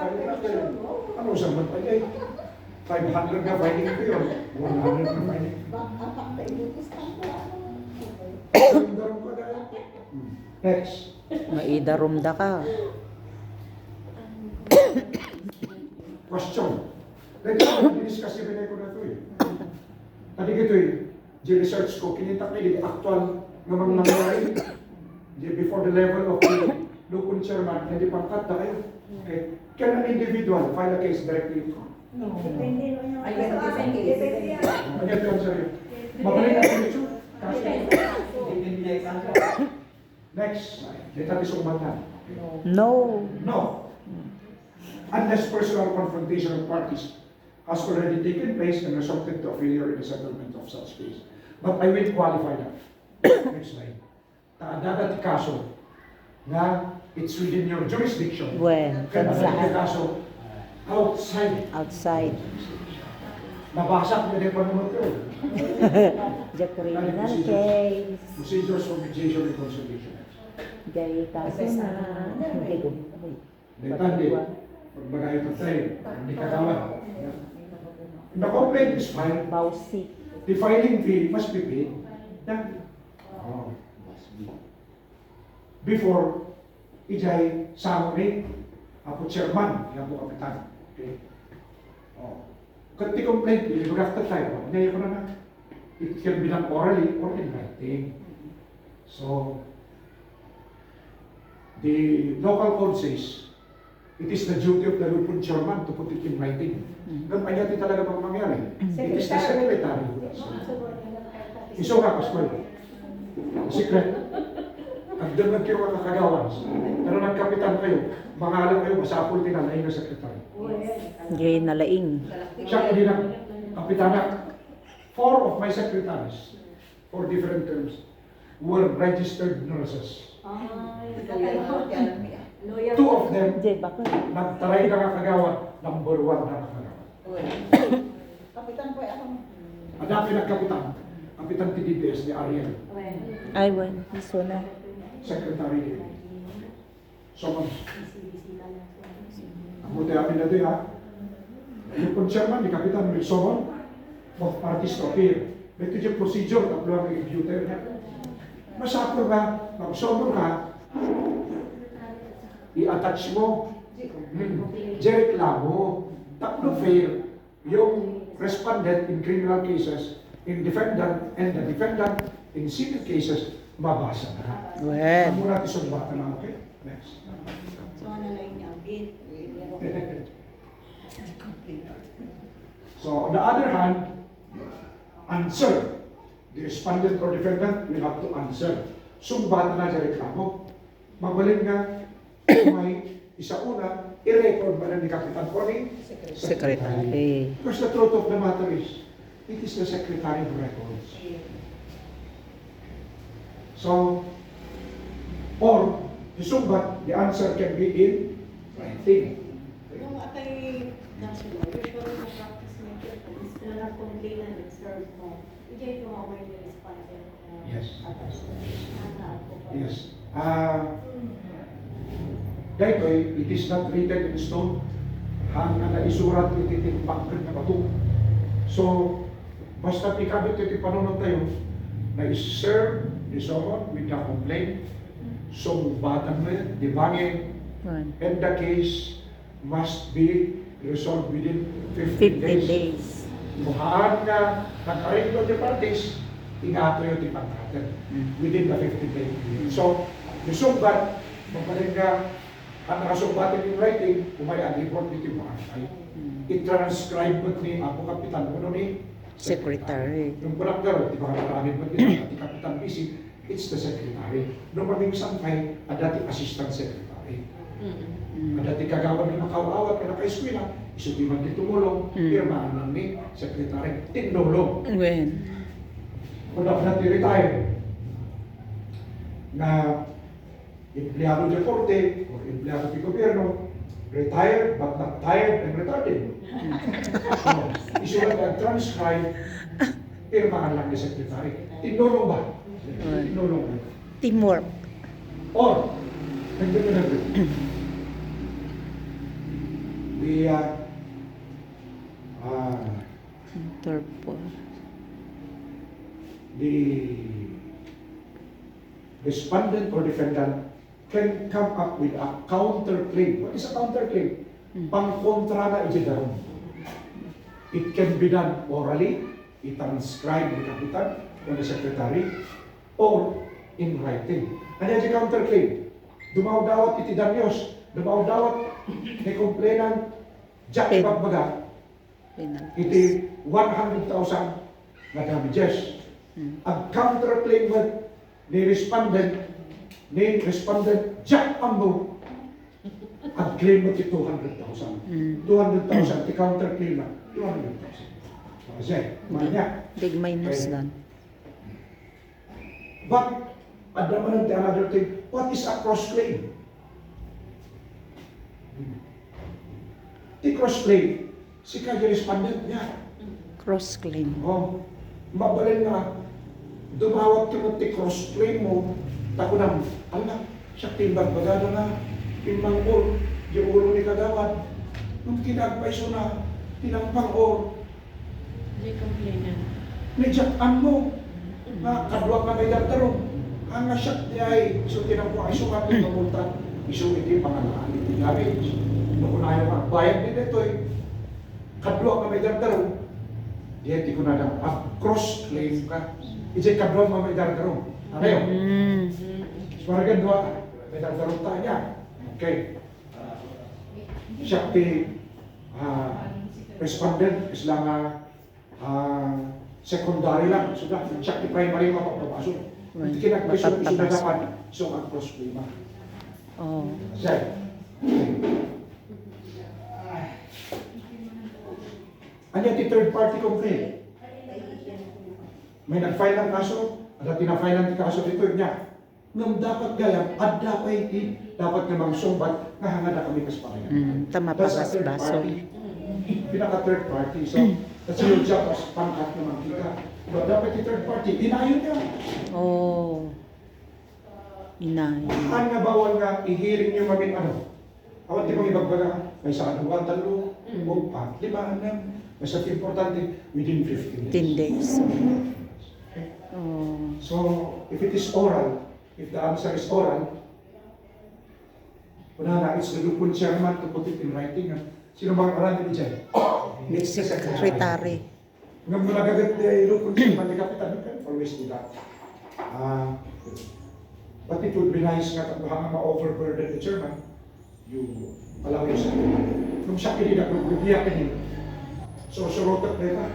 Kaya natin, ano sa mata niya? 500 na filing ko yun. 100 na filing. Daram ko dahil. Next. Maidarumda ka. Question. Next, diniscuss yung binay ko na ito eh. Tadi gitu eh, di research ko, kinita ko yung actual namang nangyari. Before the level of the local chairman, hindi pangkat na kayo. Okay. Can an individual file a case directly? No. Depende no Ay, yung depende yan. Maganda yung sa'yo. Mabalik na yung issue. Next, dito natin sumatan. No. No. Unless personal confrontation of parties has already taken place and resulted to a failure in the settlement of such case. But I will qualify that. Next slide. Dadat kaso na it's within your jurisdiction. When? Kaya Kung dadat saan? kaso outside. Outside. Nabasa ko din pa naman ito. The criminal case. Procedures for mediation and conciliation. Gay kaso na. Hindi ko. Depende. Pagbaga ito tayo, hindi kagawa. The complaint is filed. Bausi. The filing fee must be paid. Oh. Before, ijay summary, apo chairman, yan po kapitan. Okay. Oh. Kung the complaint, hindi ko after time, ngayon ko na. It can be done orally or in writing. So, the local code says, it is the duty of the local chairman to put it in writing. Ganun pa yati talaga bang mangyari. It is the secretary who does it. Iso ka, Pascual. Secret. At doon nagkiro ka kakagawan. Pero nagkapitan kayo, mangalan kayo, masapol tinalain ng secretary. Gay nalaing. Siya hindi ng kapitana. 4 of my secretaries, for different terms, were registered nurses. 2 of them, Jay, bakit? nagtaray na kakagawan, number 1 na kakagawan. Kapitan po ako. Adapin ang kapitan, kapitan TDPS ni Ariel, Ay, when? Iso na. secretary ni Somos. Ang buti amin na doon ha. Yung kung chairman ni Kapitan Wilson, both parties to appear. Ito yung procedure, tatlo ang computer niya. Masapor ka, mag-sonor ka, i-attach mo, jereklamo, tatlo fair, yung respondent in criminal cases, in defendant, and the defendant in civil cases, mabasa na. When? Ang muna natin sumbatan na, okay? Next. So, ano lang yung bid? So, on the other hand, answer. The respondent or defendant will have to answer. Sumbatan na sa reklamo. Magaling nga, may isa una, i-record ba na ni Kapitan o ni Secretary. Because the truth of the matter is, it is the Secretary who records. So, or, the sumbat, the answer can be in writing. Yung atay national, usually na practice nito, is na complain and serve mo. Ijay yung aware yung respondent. Yes. Attachment. Yes. Dahil it is not written in stone. Hanggang na isurat, ititimpangkad na bato. So, basta ikabit ito panunod tayo, na is-serve ni someone with a complaint, sumbatan mo yun, dibangin, When? and the case must be resolved within 15 15 days. days. Muhaan na nagkarin the parties, ingato yung tipangkatan within the 15 days. So, yung sumbat, magaling nga, ang nakasumbatin in writing, umay ang report dito yung mga i-transcribe mo ni Apo Kapitan, ano ni Secretary. Yung kulang garo, di ba maraming magdito, at Kapitan busy, it's the secretary. Nung maging sangkay, ang dati assistant secretary. Ang dati kagawan ng makawaawat ka na ka-eskwela, isuti man di tumulong, pirmahan lang ni secretary, tinulong. When? Kung dapat retire na empleyado de korte o empleyado de gobyerno, retired but not tired and retarded. So, isulat ang transcribe, pirmahan lang ni secretary. Tinulong ba? Tinulong ba? Teamwork. Or, nagdito the Interpol. the respondent or defendant can come up with a counterclaim. What is a counterclaim? Pangkontra na itidaron. It can be done orally, i-transcribe ni kapitan o ni secretary, or in writing. Ano yung counterclaim? Dumaw-dawat iti danyos, dumaw-dawat ni complainant Jack Ibagbaga, iti 100,000 na damages. Ang counterclaim ni respondent Jack Ambo, ang claim mo ti 200,000. 200,000 ti counterclaim na 200,000. Kasi, manya. Big minus dan. But, naman the another thing, what is a cross-claim? Ti cross-claim, si kaya respondent niya. Cross claim. Oh, mabalin na, dumawat ka mo ti cross-claim mo, tako na, alam, siya timbang bagada na, timbang or, yung ulo ni kagawad, nung kinagpaiso na, tinampang or, Di complainant. nijak-an mo, na kadwag na may dagtarong, ang nasyak niya ay, so tinampo ay sukat ng pamunta, iso iti pangalaan iti damage. Nung unayo nga, bayad din ito eh, kadwag na may dagtarong, di ko na lang, cross-claim ka, iti kadwag na may dagtarong. Ano yun? Suwaragan doa, may dagtarong tayo niya. Okay. Siya ti respondent is lang secondary lang. Sudah, siya ti primary mapapapasok. Hindi kinagpasok, iso na dapat, so ang cross-claim. Oh. Siya. Ano yung third party complaint? May nag-file ng kaso, at tina-file ng kaso dito niya. Ngam dapat gayang, at dapat namang sumbat, nga hanga na kami kasparehan. Tama pa That's a third baso. party. Pinaka-third party. So, that's your job as pangkat naman kita. But dapat yung third party, dinayon niya. Oh. Inay. Ang nga bawal nga, i-hearing niyo maging ano. Awat di mong ibagbaga, may sa ano, talo, o pat, lima, anam. Basta importante, within 15 days. 10 days. Okay? Oh. So, if it is oral, if the answer is oral, wala na, it's the local chairman to put it in writing. Sino bang oral ni dyan? It's the Secretary. Ngayon mo nagagat ni local chairman ni Kapitan, you can always do that. But it would be nice nga kung hanga ma-overburden the chairman, you allow yourself. Nung siya kinilag, nung bibiyak kanin, so surotat na ito,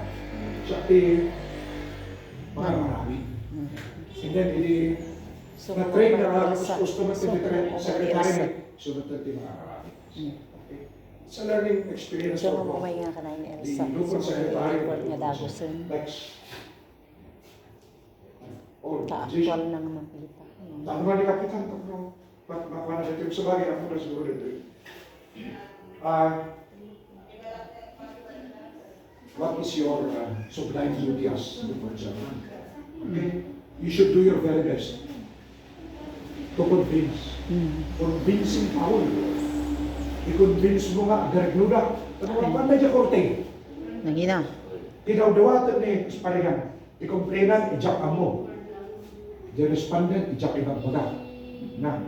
siya marami. And then, So, na-train na sa- gusto mo so, secretary, Elsa. sunod na marami. It's a learning experience So, for both. mamamay nga ka na yung Elsa. The local secretary, Report niya dagusin. Lex. Or, Ta-actual na naman pilita. Tama ni Kapitan, pero mana dito sa bagay, ako na siguro dito. What is your sublime duty as the chairman? Okay? You should do your very best to convince. Convincing power. I-convince mo nga, daragnuda. Ano nga pa medyo korte? Nangina. Tinawdawatan ni Esparigan. I-complainan, i-jack mo. The respondent, i-jack ibagbaga. Na.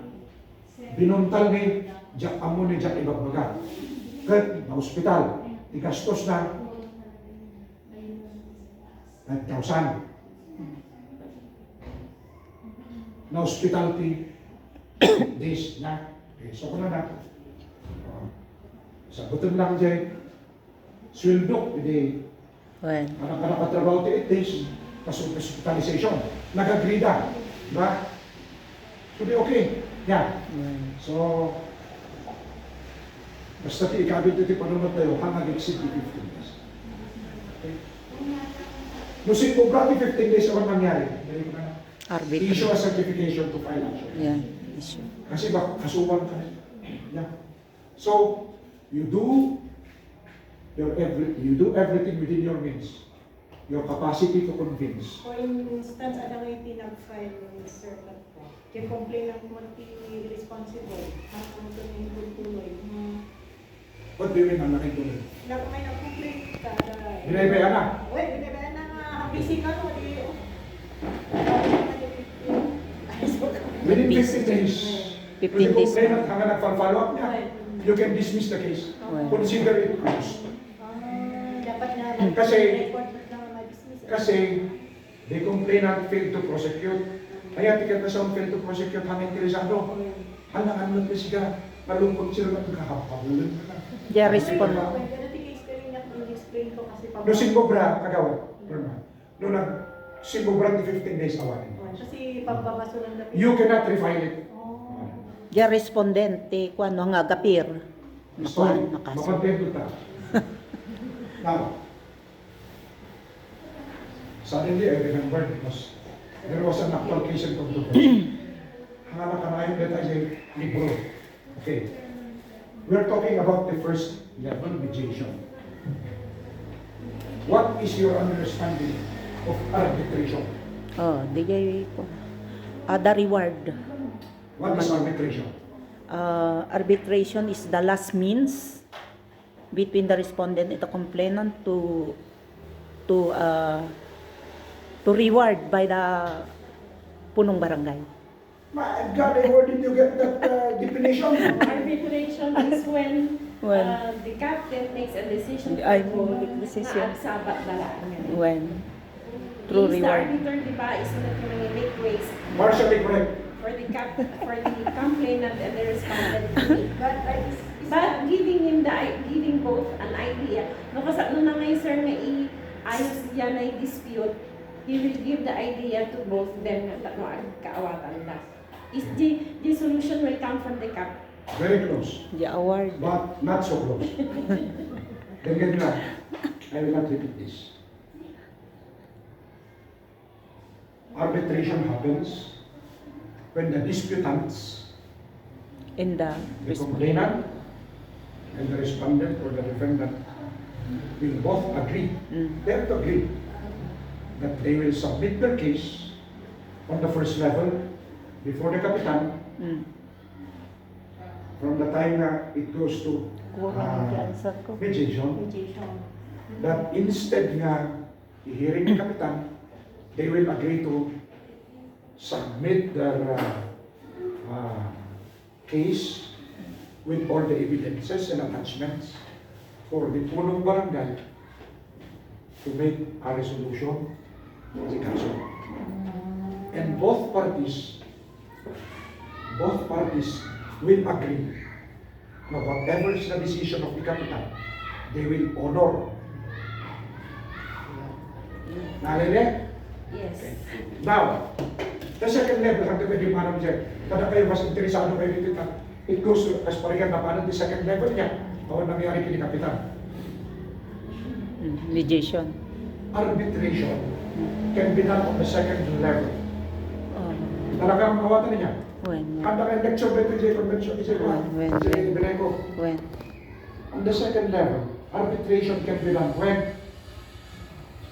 Binuntal ni Jack Amo ni Jack Ibagbaga. Kahit na ospital, igastos na 9,000. Na ospital ti days na. Okay, so kung na sagutin lang dyan, swildok, hindi, Well. anak-anak katrabaho ti 8 days, hospitalization, nagagrida, diba? So, di okay. Yan. So, basta ti ikabit iti panunod tayo, hanggang exceed 15 days. Okay? No, si Obrati 15 days ako nangyari. Arbitration. Issue a certification to file action. Yan. Issue. Kasi baka kasuwan ka rin. Yeah. So, you do everything within your means. Your capacity to convince. For instance, ano nga yung pinag-file ng circuit po? Kaya complain ng multi-responsible. Ako ito na yung tuloy. What do you mean ang laking tulong? May nag-complain ka. Binibaya na. Uy, binibaya na nga. Busy ka no. Within 15 days, 15 when the days complainant hanggang nagpa-follow up niya, you can dismiss the case. Well. Consider it closed. Dapat na Kasi- report na ma-dismiss. Kasi the complainant failed to prosecute. Kaya tikat na siya failed to prosecute hanggang interesado. Hanggang ano na siya, malungkot sila na kakapagulan ka na. Dia respond. explain ko kasi pa. No simbobra, kagawad. No nag simbobra di 15 days awanin. Kasi pambabaso lang na. You cannot refile it. Oh. Dia respondente kuno nga gapir. So, Nakuha na kaso. makontento ta. Now, suddenly I remember because there was an actual case in controversy. Hanganak ka na yung data sa libro. Okay. We're talking about the first level mediation. What is your understanding of arbitration? Oh, digay ko. The reward. What is arbitration? Arbitration is the last means between the respondent and the complainant to reward by the punong barangay. My God, where did you get that definition? Arbitration is when When? The captain makes a decision Ay, for make decision. na agsabat dalaan niya. When true The reward. arbiter, di ba, is not going to make ways Partially correct. for the complainant and the respondent. But But giving both an idea. No, kasi no na ngayon, sir, nga ayos yan ay dispute, he will give the idea to both them na kaawatan da. Is the solution will come from the captain. Very close. The award. But not so close. Then get back. I will not repeat this. Arbitration happens when the disputants, In the the complainant and the respondent or the defendant will both agree. They have to agree that they will submit their case on the first level before the Kapitan from the time it goes to answer ko. mediation, mediation. that instead nga i-hearing ni Kapitan, they will agree to submit their case with all the evidences and attachments for the punong barangay to make a resolution of the kaso. And both parties will agree na whatever is the decision of the Kapitan, they will honor. Nalilek? Yes. Now, the second level, hanggang pwede manam siya, kada kayo mas interesado kayo dito na it goes to, as parigan na paano the second level niya, o nangyari kini Kapitan. Mediation. Arbitration can be done on the second level. Oh, Talagang mawatan niya. when Kada kayo lecture ba ito siya, convention, When? Bineko. when On the second level, arbitration can be done when,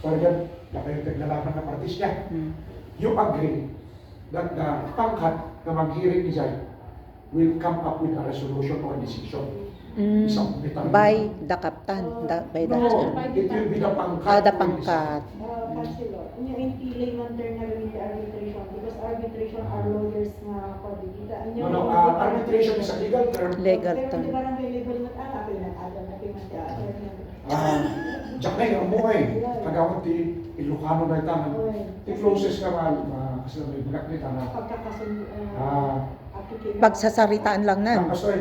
parigan, na kayo naglalaman ng parties niya. You agree that the pangkat na mag-hearing ni Zay will come up with a resolution or decision. Isang bitang- by the captain, by the No, it will be the pangkat. the pangkat. Councilor, yung layman term na gawin the arbitration because arbitration are lawyers nga pagdikita. No, arbitration is a legal term. Legal Pero term. di barang legal na anak, pinag-adam na pinag-adam. Diyak na yung buhay. Kagawad ti Ilocano na ito. The closest ka kasi may bulak nito na Pagkakasundo. Pagsasaritaan lang na. kasoy.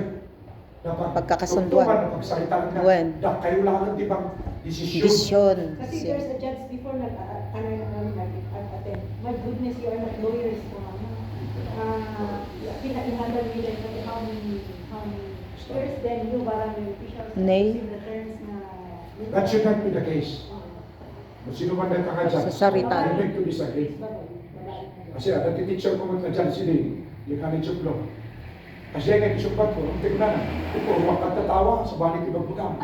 Dapat Pagkakasunduan. tugtugan na pagsalitaan na. When? Kayo lang di bang desisyon. Decision. Kasi there's a judge before nag-attend. My goodness, you are not lawyers po. Pina-handle nila yung how many years then you barang yung officials. Nay. In the terms na. That should not be the case. Kung sino man na kakadyan, Sasalitaan. I beg to disagree. Kasi ada teacher ko man na dyan sila, yung kanin chuklo. Kasi yung kisumpat ko, ang tignan na, ito, huwag katatawa sa balit ibang bukang.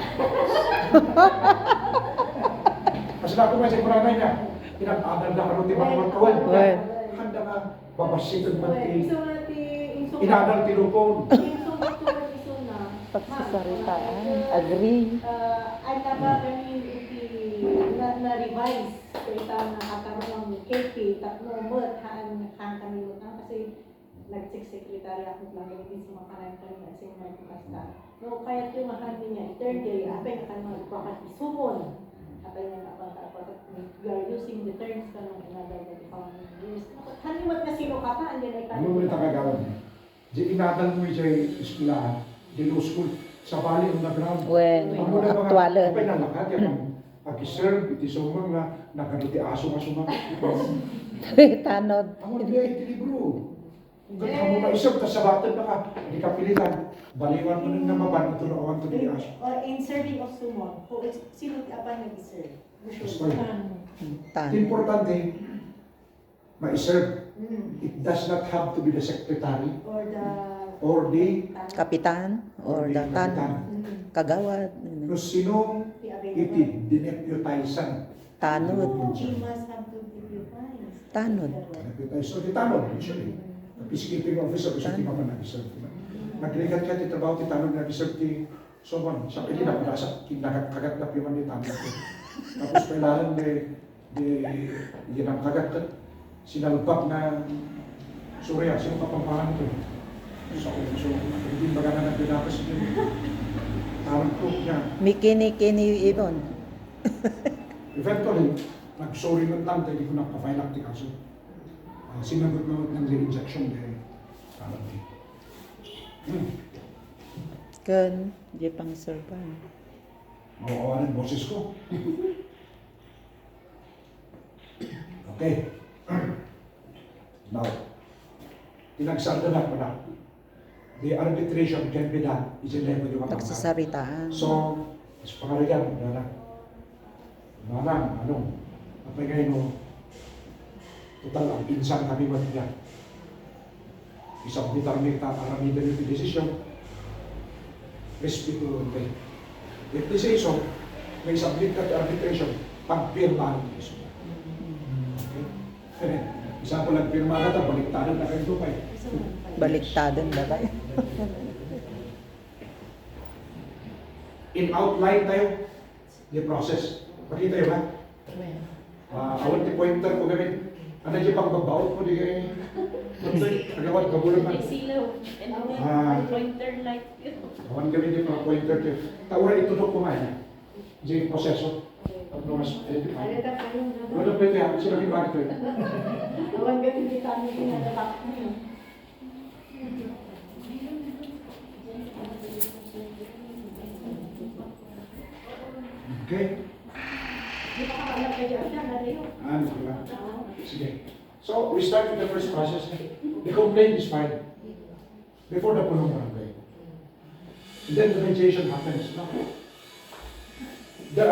Kasi na ako may sa kuranay niya, pinag-adal na karoon ibang mga kawan. Well. Handa nga, babasitan man ti, Iso nga ti, inadal ti lupon. iso nga tuwag iso na, Nagsasaritaan. Agree. Ang nabaganin na-revise so itang nakakaroon ng KP, tatlo mo, haan kami lang kasi nag-secretary ako lang din sa mga kanang na siya nagpasta. No, kaya yung mahan niya, third day, apay na kayo magpakat isumon. Apay na napagpakat, you are using the terms ka ng another years. Haniwat na sino ka pa, andyan ay Ano mo rin tagagawan? Di inatan mo yung eskwelahan, di law school, sa bali ang nag-ground. When aktualan. Kapag nalakad, yung pag-serve, iti sumang na nagkanuti aso nga sumang. Tanod. Ang mga iti libro. Kung mo na isang kasabatan na ka, hindi ka pilitan, baliwan mo nang namaban, ito na awan to di aso. Or in serving of sumon, kung sino apa nag-serve? Gusto yun. Tanod. Importante, ma-serve. It does not have to be the secretary or the Kapitan or the tanod. Kagawad. kung sino iti dineputisan. Tanod. He must have to deputize. Tanod. So, di tanod, usually. Peacekeeping officer, gusto ti mama nag-serve. Nagligat ka, ti trabaho, ti tanod, nag-serve ti someone. Sa pili na, pagkasa, kinakagat na piman ni tanod. Tapos kailangan yan ang kagat ka. Sinalbak na surya, sino kapampahan ito? So, hindi magana na pinapas niyo. Tarang cook niya. Mikini-kini ibon. Eventually, nag-sorry ng lang, hindi ko nakapafile up ti kaso. Sinagot na ng re-injection dahil parang di. Kan, di pang serban. Mawawa ng boses ko. Okay. Now, tinagsarda na pala. The arbitration can be done. Isin-level yung mga Nagsasaritaan. So, mas pangalayan, Manang, at ngayon mo, total ang insan kami matila. Isang bitarmik tataramidan yung desisyon, respeto ng kayo. If they say so, may submit ka to arbitration, pagpirmahan ng iso. Okay? Isa ko lang pirma ka, baliktaran na kayo doon kayo. Baliktadan ba kayo? In outline tayo, the process. Pakita yun ha? Awan ti pointer ko gamit. Ano yung pagbabaot mo di kayo? Agawad, kabulan man. May silaw. And Ah. then, pointer light. Awan gamit yung mga pointer ko. Taura itulog ko nga yan. Yung proseso. Mas identify. Alita pa yung Wala pwede ha? Sila yung bakit ito? awan ganun di kami ginagawa mo. Okay? Di ba kakalat ka dyan? Nariyo. Ano ko lang? Sige. So, we start with the first process. The complaint is filed before the punong barangay. And then the mediation happens. No? There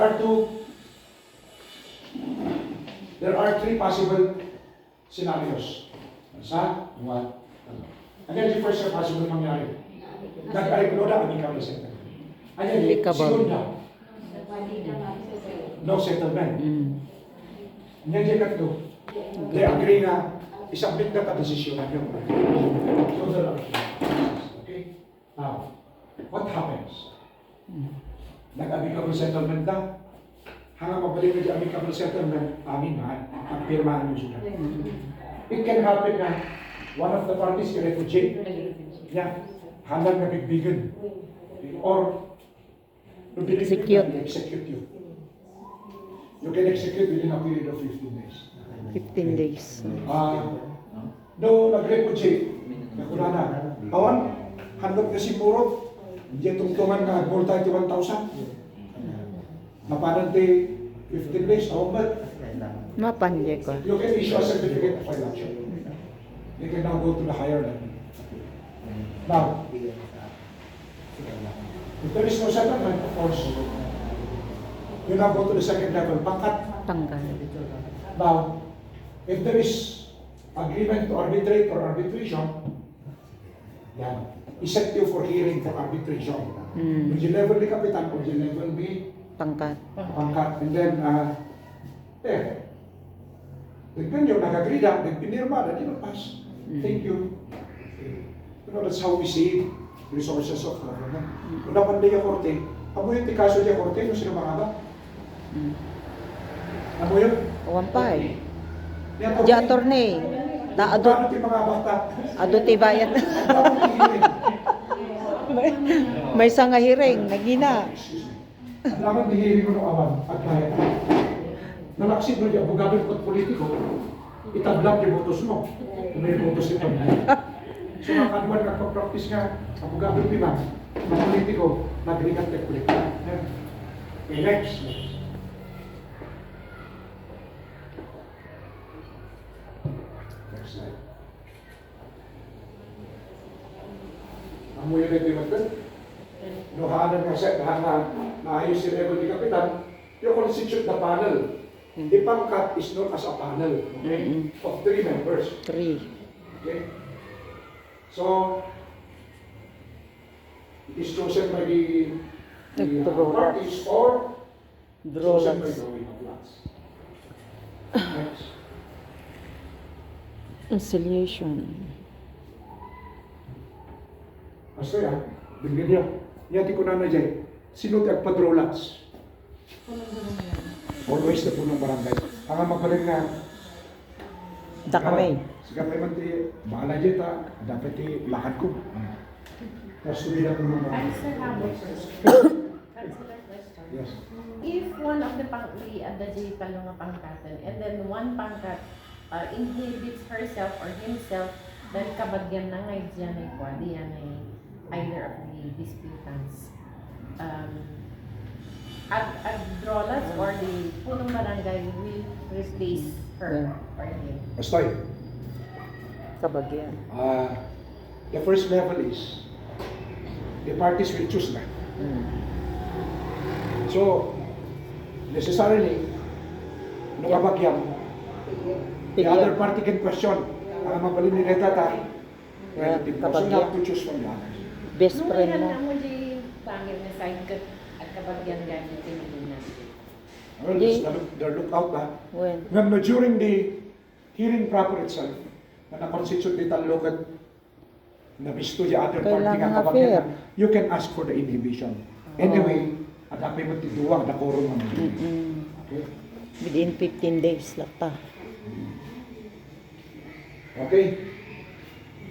are three possible scenarios. Isa, what? And then the first possible mangyari. Nag-arikuloda, amicable settlement. And then the Amicable. segunda, no settlement. And then the katlo, they agree na isubmit na ka-desisyon na yun. So there are okay? Now, what happens? Nag-amicable settlement na. Hanggang mabalik na yung amicable settlement, amin na, pagpirmahan yung sulat. It can happen na one of the parties is a refugee. Yeah. Hanggang nabigbigan. Or, execute you. You can execute within a period of 15 days. 15 days. No, nag-refugee. Nakula na. Awan, hanggang na si Murot. Hindi tungtungan na multi to 1,000. Napanante 15 days. Awan ba? Mapanje ko. You can issue a certificate of election. You can now go to the higher level. Now, if there is no settlement, of course, you now go to the second level, pangkat. Tanggal. Now, if there is agreement to arbitrate or arbitration, yan, is set you for hearing for arbitration. Would you level the kapitan, would you level the Pangkat. pangkat, and then, there. Tignan nyo, nag-agree na, nagpinirma na, di pass. Thank you. You know, that's how we see it. resources of government. Una man din yung korte, amo yung tikaso niya korte, yung sino mga ba? Amo yun? Wampay. Yan, Di attorney. Da ado Paano yung mga bata? ado ti bayad. May isa nga hiring nagina. Ang lamang dihirin ko ng awan at bayad. Nalaksid mo yung abogado at politiko, itablap yung botos mo. Kung may botos ito. So nakakaduan nagpa-practice nga, abogado piman, mga politiko, nagringat at politiko. Next. Next slide. Ang mo yun ito yung magdan. Nuhaanan nga siya, naayos si Rebel ni Kapitan, yung constitute the panel. The pangkat is known as a panel, okay? Of 3 members. 3. Okay? So, it is chosen by the parties or chosen by Drawlands. drawing of lots. Next. Conciliation. Basta yan, bigyan niyo. Yati ko na na dyan, sino tagpa-draw lots? Always na po ng barangay. Ang magpalit nga, Da kami. Sige kay Mantri, bahala dyan ta, dapat lakad ko. Tapos tumila po ng barangay. Answer habol, sir. Consider question. Yes. If one of the the digital nga pangkatan and then one pangkat inhibits herself or himself, then kabagyan na nga dyan ay kwadi yan ay either of the disputants. Drawlats or the punong barangay will replace her or him. Bastoy, Kabagyan. the first level is, the parties will choose na. So, necessarily, nung kabagyang, the other party can question, ang mabalin ni Netata, relative mo. So, you have to choose from the others. Best Nung friend ilan mo. na mo di pangil na side cut at kabagyan ganyan tiniginan. Well, Di- that's the lookout na. When? Ngayon, during the hearing proper itself, na na-constitute ni Talogan, na bisto the other party Kailangan nga nga kabagyan fair. na, you can ask for the inhibition. Anyway, adapay mo tiduwang na koron mo. Okay? Within 15 days lakta. Okay?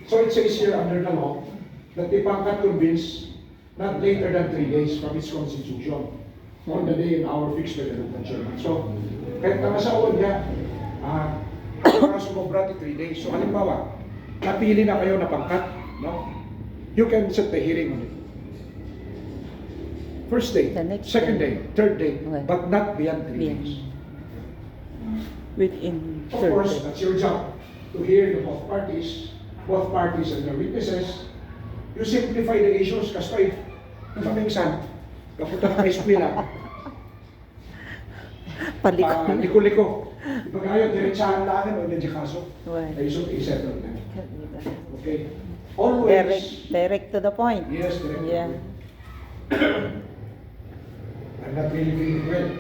So it says here under the law that the pangkat convenes not later than 3 days from its constitution on the day and hour fixed by the local chairman. So, kahit na masaon niya, mga sumobra 3 days. So, halimbawa, napili na kayo na pangkat, no? You can set the hearing on it. First day, The next second day. day, third day, Okay. but not beyond 3 Beyond. days. Within Of course, 30. that's your job to hear the both parties and their witnesses. You simplify the issues kasi minsan, kapunta na kay eskwela, Palikon. liko-liko. Pag ayaw, diretsahan lang o hindi kaso. Well, Ay, so, i-settle na. Okay? Always, direct to the point. yes, direct. Yeah. I'm not really feeling well.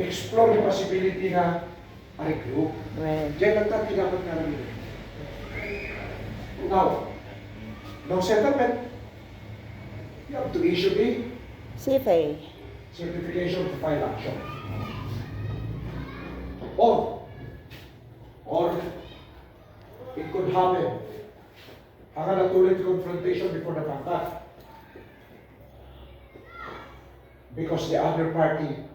Explore the possibility nga, ariglo. Well, Diyan lang tayo dapat nga namin. Now, no settlement. You have to issue the CFA. certification to file action. Or it could happen. Ang natuloy confrontation before the pangkat. Because the other party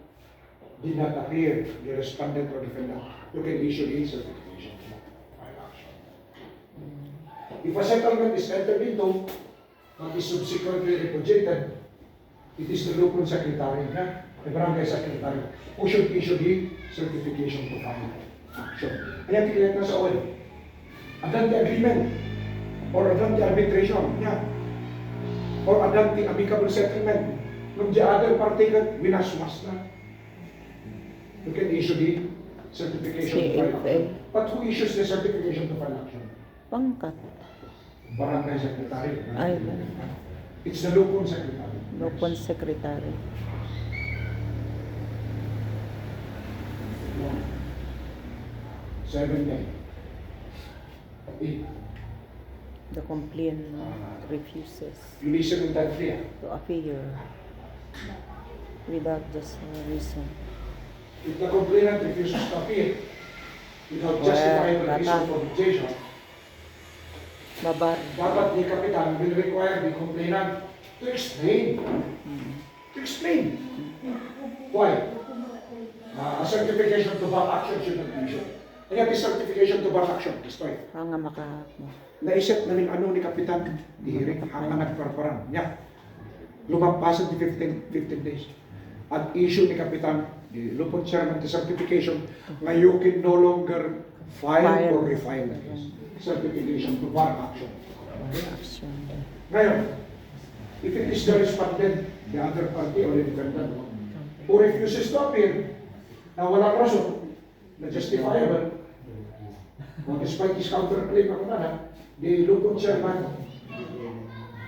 did not appear, the respondent or defendant, you can issue the certification to file action. If a settlement is entered into, but is subsequently repudiated, it is the local secretary, the barangay secretary, who should issue the certification to file action. Kaya tikilit na sa oil. Adan the agreement, or adan the arbitration, or adan the amicable settlement. Nung the other party ka, winaswas na. You can issue the certification to file CFA. action. But who issues the certification to file action? Pangkat. Barangay secretary. Ay, It's the local secretary. Lupon Secretary. No. 7 day. 8. The complainant refuses You listen intently. to appear without just a reason. If the complainant refuses to appear without Well, justifiable reason bata. for objection, Babar. dapat the Kapitan will require the complainant to explain. To explain. Why? A certification to bar action should not be issued. Kaya the certification to bar action, destroy. Nga maka mo. Naisip na rin ano ni Kapitan, dihirik, hanga nagparparan. Niya, lumampasan di 15 days. At issue ni Kapitan, the Lupon Chairman, the certification, na you can no longer file or refile this certification to bar action. Action. Ngayon, if it is the respondent, the other party or the defendant, who refuses to appear, na walang rason, na justifiable, or despite his counterclaim ako na, the Lupon Chairman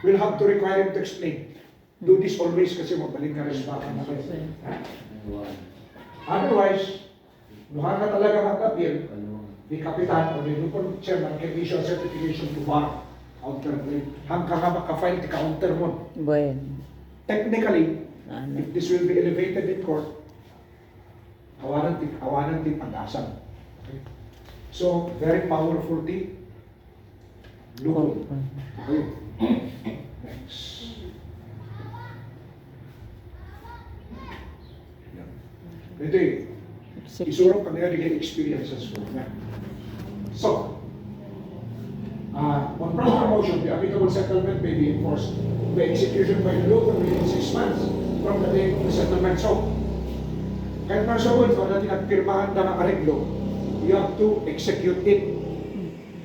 will have to require him to explain. Do this always kasi mabalik ka rin sa na kayo. Otherwise, mukhang ka talaga mag-appeal, the Kapitan or the Lupon Chairman can issue a certification to bar counterclaim. Hanggang ka makafile the counter mo. Bueno. Technically, Ano? if this will be elevated in court, awanan din pag-asang. Okay? So, very powerful the Lupon. Okay. Next. Ito isurong kami naging experiences ko. So, on proper motion, the applicable settlement may be enforced by execution by the Lupon within 6 months from the date of the settlement. So, kahit na sa word, kung natin nagpirmahan na ng areglo, you have to execute it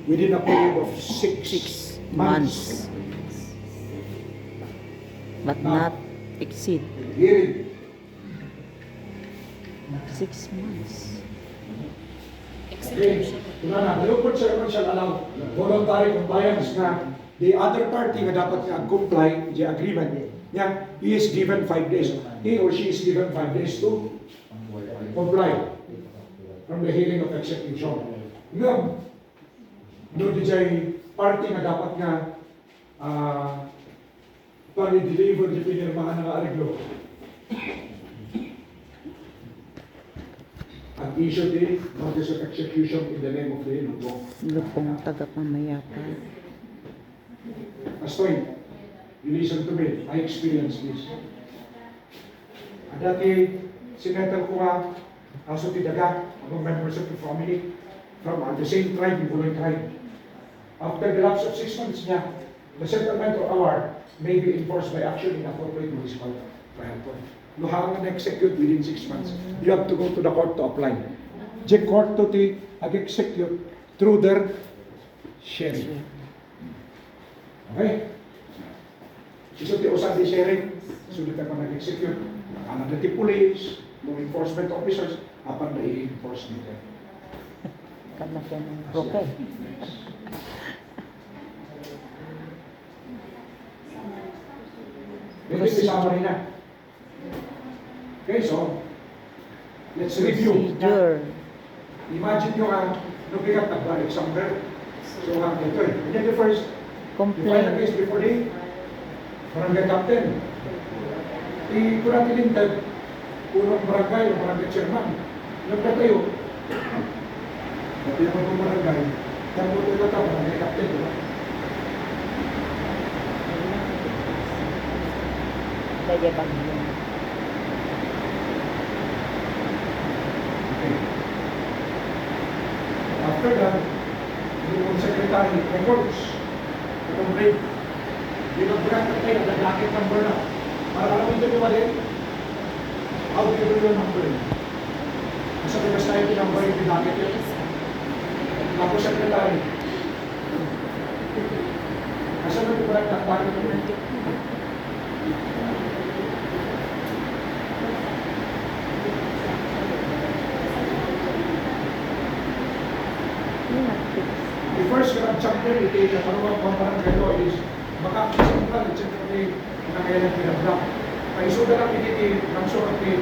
within a period of 6 months. But not exceed Hearing. 6 months. Okay, tuna na, the Lupon Chairman shall allow voluntary compliance na the other party nga dapat nga comply with the agreement. Yeah, he is given 5 days. He or she is given 5 days to comply from the hearing of execution. Ngayon, no di jay party nga dapat nga pag-deliver di pinirmahan ng areglo. At issue the notice of execution in the name of the Lupon. Lupong tagapamayapa. Astoy, you listen to me. I experienced this. At dati, sinettle ko nga, aso tidaga, among members of the family, from the same tribe, the Buloy tribe. After the lapse of 6 months niya, the settlement or award may be enforced by action in appropriate municipal trial court. Luha nga na-execute within 6 months. You have to go to the court to apply. The court to the execute through their sharing. Okay? So, di usan di sharing, sulit ka pa nag-execute. Alam na ti police, law enforcement officers, apan na i-enforce nila. Kana siya ng proke. Ito yung summary na. Okay, so, let's review. Procedure. Imagine nyo nga, nung bigat na ba, example, so nga ito eh. And then the first, you find the Complaint. case before the barangay captain. Kurang-tilintag, punong barangay o barangay chairman. Nagkatayo. Pati naman ng barangay, tapos ito ito, barangay captain, di ba? Kaya bang yun? Okay. After that, yung secretary records the complaint. Yung nag-grant na tayo, nag-docket number na. Para alam ito nyo din, how do you do your number? Nasa pinas tayo yung number yung docket yun. Tapos secretary. Nasa nag-grant na docket yun. The first grand chapter, ito yung karuang pambarangay law is makakasentral at secretary na kaya ng pinagdak. Ay suda lang iti ng surat ni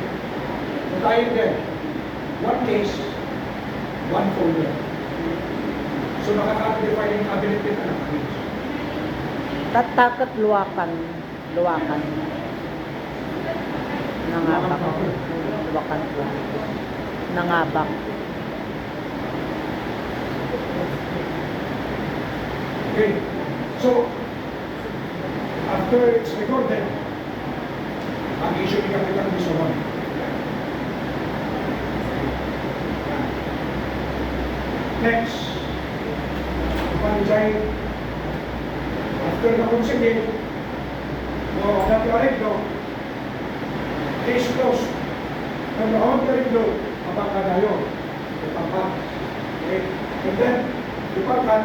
tayo din. One case, one folder. So nakaka-define yung cabinet din na case. Tatakot luwakan. Luwakan. Nangabak. Luwakan ko. Nangabak. Okay. So, after it's recorded, ang issue ni Kapitan Bisoban. Next, Panjay, after the consignment, that you are no, case closed. Kung naon ka rin no, mapakadayo. Ipapak. Okay. And then, ipakan,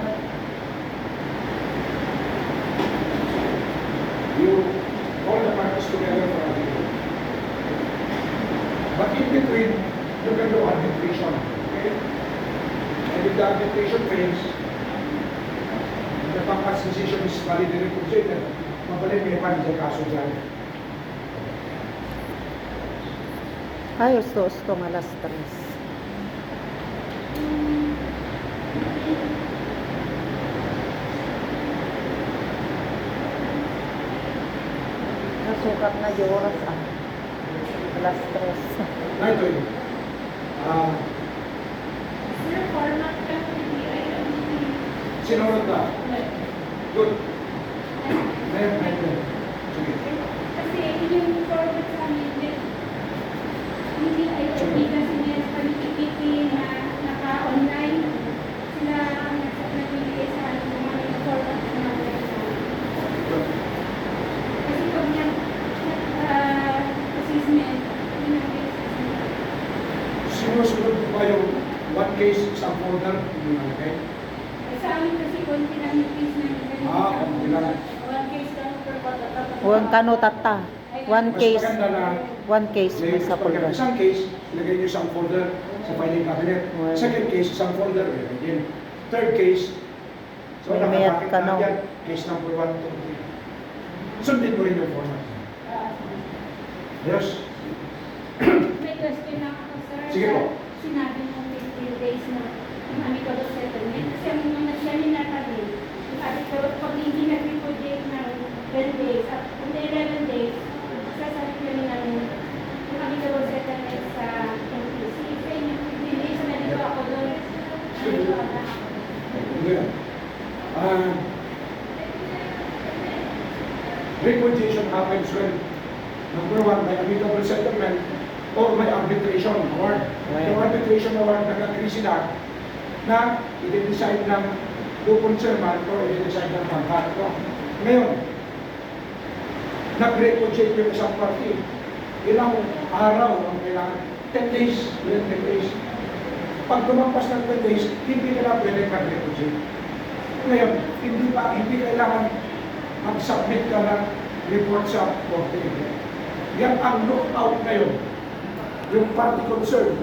you all the parties together for arbitration. But in between, you can do arbitration. Okay? And if the arbitration fails, the Pangkas decision is valid and repudiated, mabalik may panjay kaso dyan. Ay, gusto nga alas 3. Nasukat na yung oras alas 3. Na ito yun. Sir, format ka ng DILG. Sinunod na. Good. Ngayon. Sige. Kasi yung format sa amin, hindi IOP kasi may PPP na naka-online. Sila ang nagbibigay sa amin ng mga format na kasi pag assessment, Sinusunod ko ba yung one case, isang folder? Okay? sa amin kasi konti lang yung case namin. Konti lang. One case lang per pagkatapos. Huwag kano tata. One Mas case. maganda na One case may sa folder. Isang case, ilagay niyo isang folder sa filing cabinet. Well. Second case, isang folder, ilagay din. Third case, so May mayat nakapakit ka, na no? yan. Case number 1, 2, 3. Sundin mo rin yung format. Yes? May question lang ako, sir. Sige po. Sinabi mo 15 days na yung amicable settlement. Kasi ang mga seminar kami, yung amicable, pag hindi nag-repudiate ng 12 days, at kung 11 days, sasabi kami ng yung amicable settlement sa NPC. Sa inyo, 15 days, nalito ako doon. Nalito ako. Good. Repudiation happens when number 1, may amicable settlement or may arbitration award. Right. Yung arbitration award, nag-agree sila na i-decide ng lupon chairman or i-decide ng pangkat. Ngayon, nag-repudiate yung isang party. Ilang araw ang kailangan? 10 days. 10 days. Pag lumampas ng 10 days, hindi nila pwede mag-repudiate. Ngayon, hindi kailangan mag-submit ka ng report sa korte. Yan ang lookout ngayon. Yung party concerned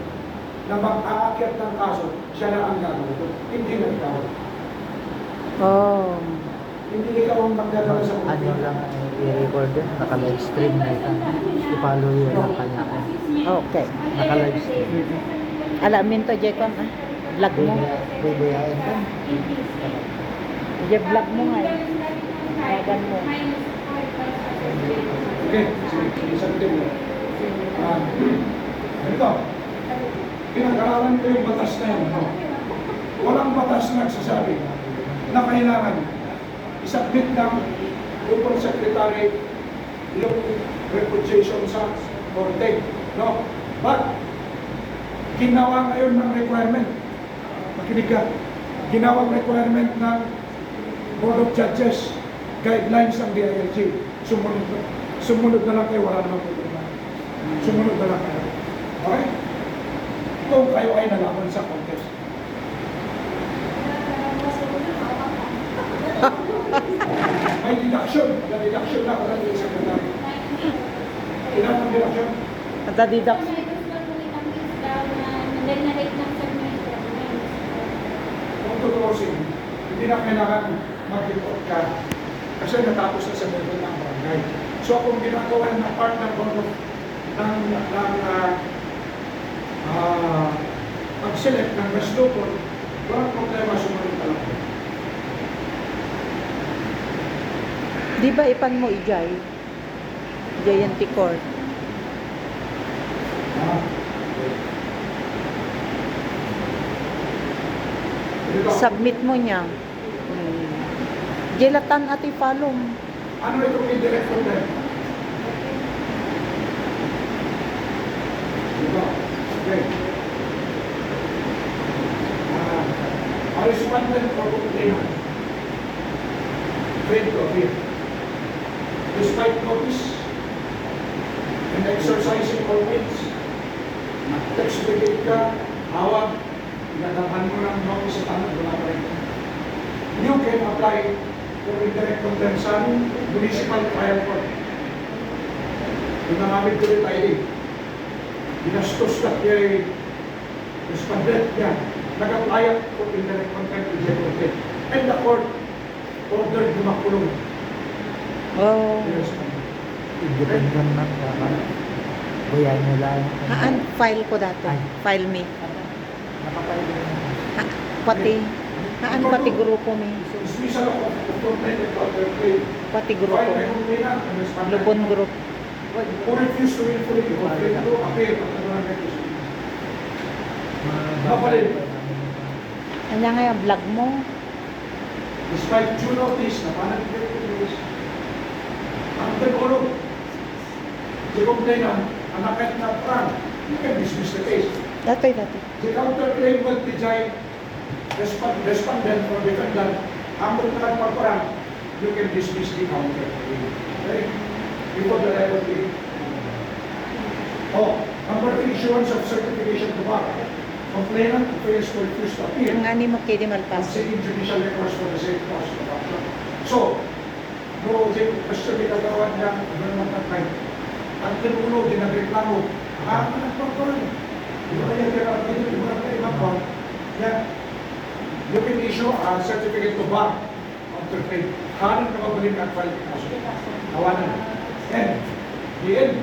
na mag-aakyat ng kaso, siya na ang gagawin. Hindi na ikaw. Oh. Hindi ikaw ang magdadala sa korte. Ano lang i-record yun, naka-live stream na ito. I-follow yun ang kanya. Okay. Naka-live stream. Alamin to, Jekon, vlog mo. Bibiyain ka. Vlog mo nga eh. Vlogan mo. Okay, sige, sagutin mo. Ganito, pinag-aralan ko yung batas na yun. No? Walang batas na nagsasabi na kailangan isubmit ng Lupon Secretary yung repudiation sa korte. No? But, ginawa ngayon ng requirement. Makinig ka. Ginawang requirement ng Board of Judges, guidelines ng DILG. Sumunod na lang kayo, wala namang problema. Sumunod na lang kayo. Okay? Kung kayo ay nalaman sa contest. May deduction. May deduction na ako ng secretary. Ilan ang deduction? Natadidak. Kung tutuusin, hindi na kailangan mag-report ka kasi natapos na sa level ng barangay. So kung ginagawa ng part ng board of pag-select ng best local, walang problema, sumunod ka lang. Di ba ipan mo ijay? Jayanti Court. Ah, ito. Submit mo niya. Jelatan at ipalong. Ano itong indirect contempt? Diba? Okay. A respondent or complainant failed to appear. Despite notice and exercising all means, nag-expedite ka, hawag, pinadaman mo ng notice sa tanong, wala pa rin. You can apply for indirect contempt sa municipal trial court. Yung nangamit ko rin tayo binastos ka kay respondent niya, nag-apply for indirect contempt to jail contempt. And the court ordered na makulong. Oh. Yes. Independent na. Buyan nila. Haan, file ko dato. Ay. File me. Nakapalito na. Pati. Haan, pati grupo me. Dismissal of complaint and counterclaim. Pati grupo. File by complainant and respondent. Lubon group. Who refuse to willfully complain to appear at the barangay proceedings. Mapalito. Kanya nga yung vlog mo. Despite due notice na panagpapit ko news, ang tagulog, the complainant, ang nakit na parang, you can dismiss the case. Datoy. The counterclaim will design respondent or defendant, ang magkakaroon pa parang, you can dismiss the counterclaim. Okay? Before the level B. Oh, number 3, issuance of certification to bar. Complainant fails to refuse to appear. Ang ani mo kay di And malpas. seeking judicial recourse for the same cause of action. So, no, the question ni kagawan niya, ano naman ang time? Ang tinulo, di nagreklamo, nagpapawin. Di ba kaya kaya dito, di ba kaya mapawin? Yeah. You can issue a certificate to bar counterclaim. Kanan ka mabalik at file kaso. Tawanan. And, the end.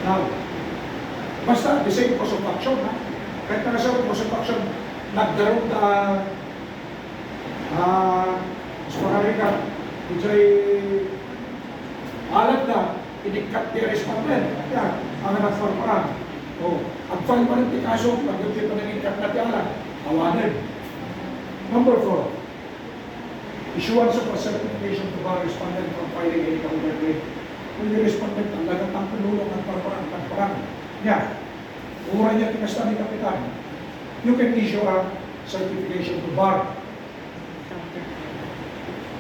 Now, basta the same cause of action, ha? Kahit na nasa cause of action, nagdaroon na sa pagkarikat, ito'y alam na, inikat ni respondent. Yan, ang nagfarparang. O, ang file pa rin ti kaso, pag-ibig pa rin inikat na ti alam, tawanan. Number 4, issuance of a certification to bar respondent from filing any counterclaim. Kung yung respondent ang lagatang panulong ng parang, yeah, ura niya tinasta ni Kapitan, you can issue a certification to bar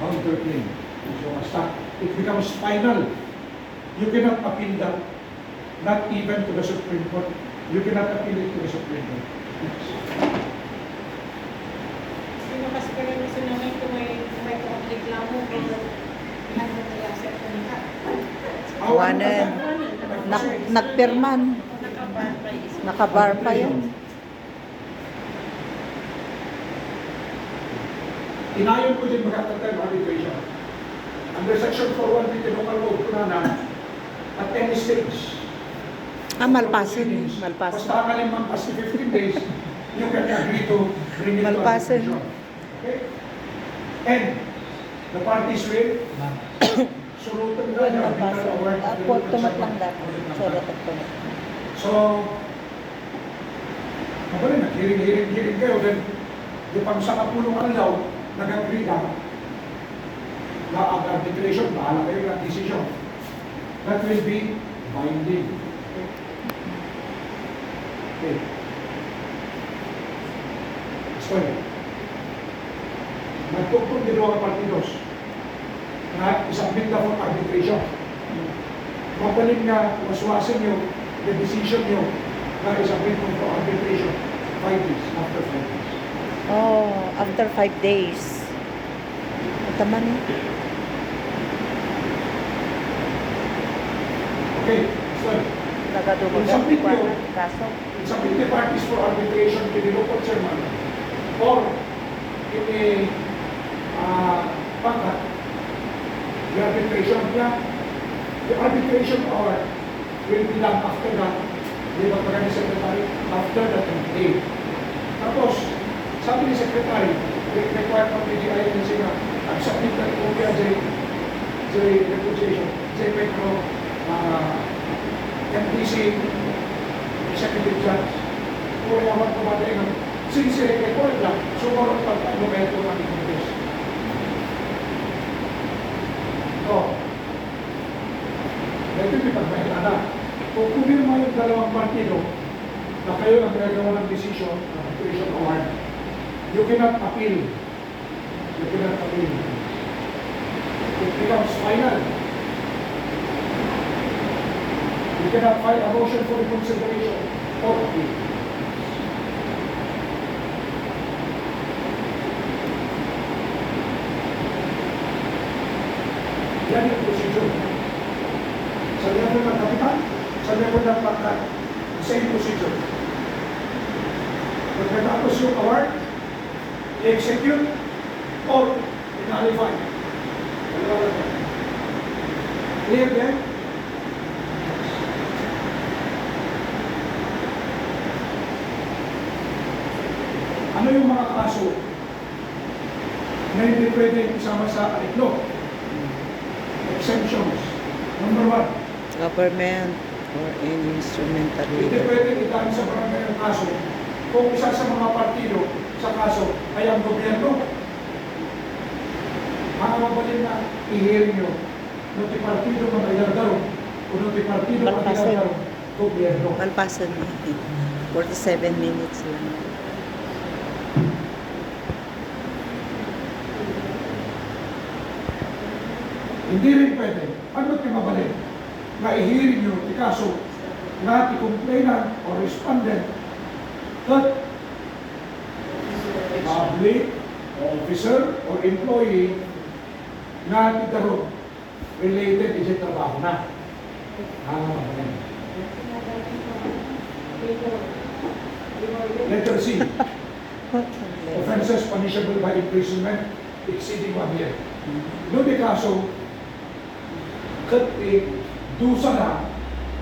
counterclaim. So, basta, it becomes final. You cannot appeal that, not even to the Supreme Court. You cannot appeal it to the Supreme Court. Sino kasi ka rin sinunay kung may reklamo kung ano na i-accept ko nila. Tawanan. Nagpirman. Nakabar pa yun. Inayon ko din magkakatay arbitration. Under Section 4.1 Local Law, kunana, at any stage, Malpasin. basta ka rin mampas 15 days, you can agree to bring it to Malpasin. arbitration. Okay? And the parties will sulutan na niya. Ako, tumatlang dato. Sorry, tumatlang. So, mabalin, nag-hearing kayo, then, di pang sa kapulong alaw, nag-agree na arbitration, bahala kayo ng decision. That will be binding. Okay. So, nagtugtog din mga partidos na isang binta for arbitration. Mabalin nga, waswasin nyo, the decision nyo na isang binta for arbitration 5 days, after 5 days. Oh, after 5 days. Taman eh. Okay, so, Nagadumag Submit ang yun. kaso. submit the parties for arbitration to the local chairman or in a pangkat, the arbitration niya, the arbitration hour will be done after that, di ba pagka ni Secretary, after the 10th day. Tapos, sabi ni Secretary, required from the GINC na submit na kopya sa reputation, sa Petro, MPC, Executive Judge, kung yaman kumatay ng sincere record lang, sumunod pag-argumento ng Congress. Ito yung pagmahirana. Kung pumirma yung dalawang partido na kayo ang gagawa ng decision, arbitration award, you cannot appeal. You cannot appeal. It becomes final. You cannot file a motion for reconsideration or appeal. Yan yung procedure. Sa level ng kapitan, sa level ng pangkat, same procedure. Pagkatapos yung award, i-execute or i-nullify. Clear then? Ano yung mga kaso na hindi pwede isama sa ariklo? Exemptions. Number 1. Government or any Hindi instrumentality. pwede itaan sa barangay ng kaso kung isa sa mga partido sa kaso ay ang gobyerno. Mga mabalin na i-hearing nyo, nuti partido mag-ayardaro o nuti partido Palpasin. mag-ayardaro, gobyerno. Malpasan natin. 47 minutes lang. Hindi rin pwede. Ano mabalin na i-hearing nyo, ikaso, na complainant or respondent that public officer or employee na titaro related sa trabaho na. Mabalin. Letter C. Offenses punishable by imprisonment exceeding 1 year. No de kaso, kat dusa na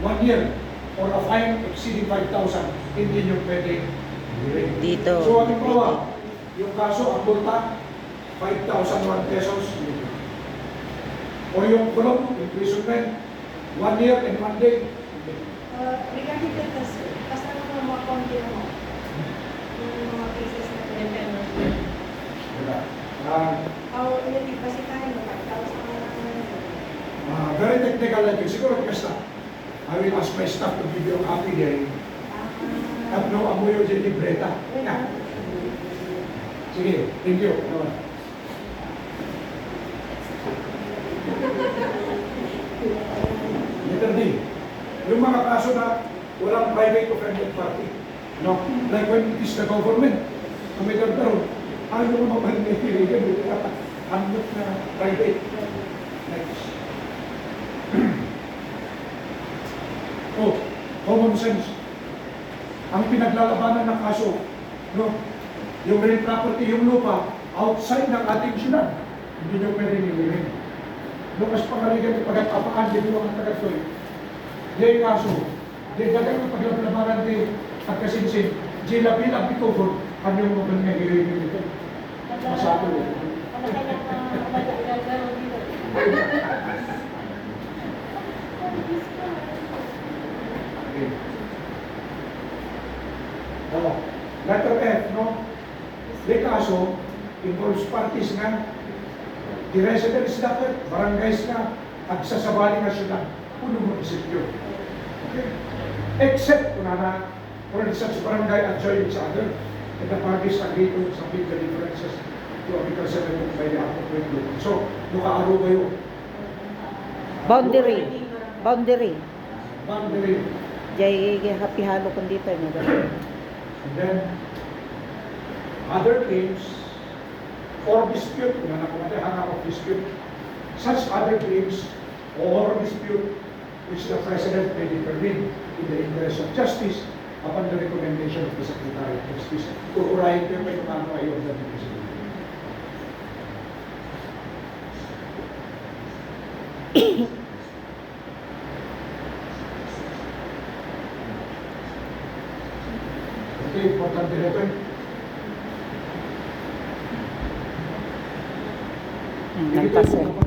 1 year or a fine exceeding 5,000, hindi nyo pwede i-hearing. Dito. So, halimbawa, yung kaso, ang multa, 5,001 pesos. O yung kulong, imprisonment, 1 year and 1 day. Regarding that, basta naman mga konti mo, yung mga cases na pinag-penalty. Diba? How relative kasi tayo, 5,000 Very technical like yun. Siguro basta, I will ask my staff to give you a copy there. At no amoy yung libreta. Yeah. Sige, thank you. Letter D. Yung mga kaso na walang private offended party. No? Like when it is the government, ang may dagdaron, ano yung mga manipiligan, ang na private. Next. Oh, common sense. Ang pinaglalabanan ng kaso, no? Yung real property, yung lupa, outside ng ating syudad, hindi nyo pwede nilirin. Lukas pangaligan ng pagkakapaan, di mo ang taga-toy. Di kaso, di dagang ang paglalabanan di pagkasinsin, di labi-labi ko kung ano yung mga nangyayirin nito. Masato eh. Okay. Oh, letter F, no? Di kaso, involves parties nga, di residents dapat, barangays nga, agsasabali nga sila, puno mo isipyo. Okay? Except kung na, for instance, barangay adjoining sa other, and the parties agree to submit the differences to Article 7 by the Act of 2020. So, nakaaro kayo. Boundary. Boundary. Boundary. Jay, happy halo kung dito. And then, other claims or dispute, kung anak ko natin, hanap of dispute, such other claims or dispute which the President may determine in the interest of justice upon the recommendation of the Secretary of Justice. Kuurahin ko yung paano ay order ng President. Okay, importante na ito. Nagpasa.